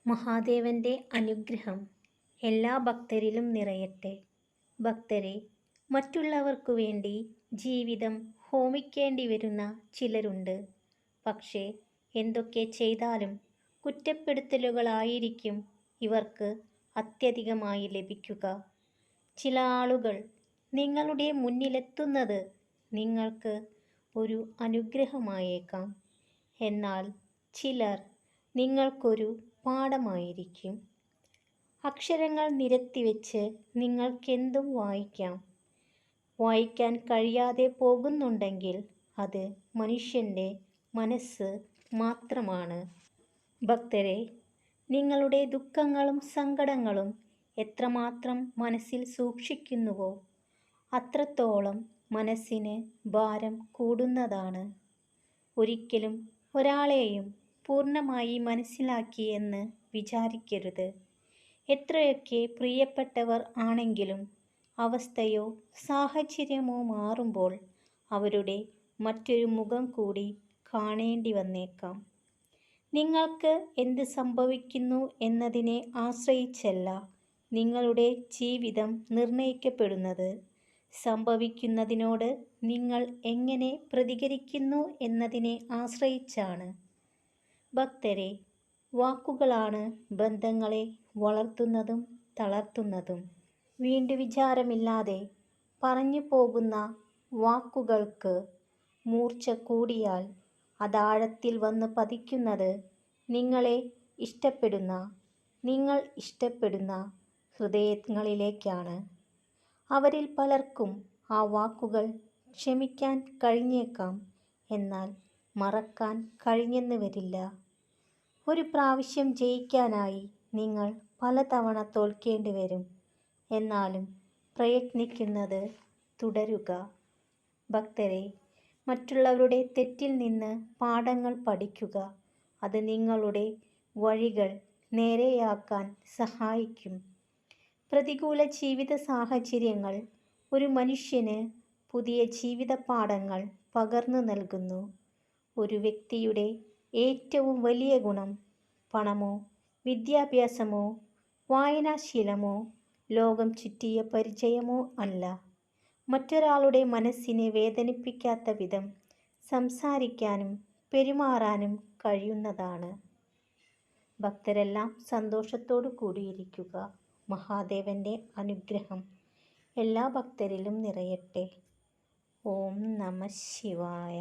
മഹാദേവന്റെ അനുഗ്രഹം എല്ലാ ഭക്തരിലും നിറയട്ടെ. ഭക്തരെ, മറ്റുള്ളവർക്കു വേണ്ടി ജീവിതം ഹോമിക്കേണ്ടി വരുന്ന ചിലരുണ്ട്. പക്ഷേ എന്തൊക്കെ ചെയ്താലും കുറ്റപ്പെടുത്തലുകളായിരിക്കും ഇവർക്ക് അത്യധികമായി ലഭിക്കുക. ചില ആളുകൾ നിങ്ങളുടെ മുന്നിലെത്തുന്നത് നിങ്ങൾക്ക് ഒരു അനുഗ്രഹമായേക്കാം. എന്നാൽ ചിലർ നിങ്ങൾക്കൊരു പാഠമായിരിക്കും. അക്ഷരങ്ങൾ നിരത്തിവെച്ച് നിങ്ങൾക്കെന്തും വായിക്കാം. വായിക്കാൻ കഴിയാതെ പോകുന്നുണ്ടെങ്കിൽ അത് മനുഷ്യൻ്റെ മനസ്സ് മാത്രമാണ്. ഭക്തരെ, നിങ്ങളുടെ ദുഃഖങ്ങളും സങ്കടങ്ങളും എത്രമാത്രം മനസ്സിൽ സൂക്ഷിക്കുന്നുവോ അത്രത്തോളം മനസ്സിന് ഭാരം കൂടുന്നതാണ്. ഒരിക്കലും ഒരാളെയും പൂർണ്ണമായി മനസ്സിലാക്കി എന്ന് വിചാരിക്കരുത്. എത്രയൊക്കെ പ്രിയപ്പെട്ടവർ ആണെങ്കിലും അവസ്ഥയോ സാഹചര്യമോ മാറുമ്പോൾ അവരുടെ മറ്റൊരു മുഖം കൂടി കാണേണ്ടി വന്നേക്കാം. നിങ്ങൾക്ക് എന്ത് സംഭവിക്കുന്നു എന്നതിനെ ആശ്രയിച്ചല്ല നിങ്ങളുടെ ജീവിതം നിർണയിക്കപ്പെടുന്നത്. സംഭവിക്കുന്നതിനോട് നിങ്ങൾ എങ്ങനെ പ്രതികരിക്കുന്നു എന്നതിനെ ആശ്രയിച്ചാണ്. ഭക്തരെ, വാക്കുകളാണ് ബന്ധങ്ങളെ വളർത്തുന്നതും തളർത്തുന്നതും. വീണ്ടുവിചാരമില്ലാതെ പറഞ്ഞു പോകുന്ന വാക്കുകൾക്ക് മൂർച്ച കൂടിയാൽ അതാഴത്തിൽ വന്ന് പതിക്കുന്നത് നിങ്ങൾ ഇഷ്ടപ്പെടുന്ന ഹൃദയങ്ങളിലേക്കാണ്. അവരിൽ പലർക്കും ആ വാക്കുകൾ ക്ഷമിക്കാൻ കഴിഞ്ഞേക്കാം, എന്നാൽ മറക്കാൻ കഴിഞ്ഞെന്ന് വരില്ല. ഒരു പ്രാവശ്യം ജയിക്കാനായി നിങ്ങൾ പലതവണ തോൽക്കേണ്ടി വരും. എന്നാലും പ്രയത്നിക്കുന്നത് തുടരുക. ഭക്തരെ, മറ്റുള്ളവരുടെ തെറ്റിൽ നിന്ന് പാഠങ്ങൾ പഠിക്കുക. അത് നിങ്ങളുടെ വഴികൾ നേരെയാക്കാൻ സഹായിക്കും. പ്രതികൂല ജീവിത സാഹചര്യങ്ങൾ ഒരു മനുഷ്യന് പുതിയ ജീവിത പാഠങ്ങൾ പകർന്നു നൽകുന്നു. ഒരു വ്യക്തിയുടെ ഏറ്റവും വലിയ ഗുണം പണമോ വിദ്യാഭ്യാസമോ വായനാശീലമോ ലോകം ചുറ്റിയ പരിചയമോ അല്ല, മറ്റൊരാളുടെ മനസ്സിനെ വേദനിപ്പിക്കാത്ത വിധം സംസാരിക്കാനും പെരുമാറാനും കഴിയുന്നതാണ്. ഭക്തരെല്ലാം സന്തോഷത്തോടു കൂടിയിരിക്കുക. മഹാദേവന്റെ അനുഗ്രഹം എല്ലാ ഭക്തരിലും നിറയട്ടെ. ഓം നമഃ ശിവായ.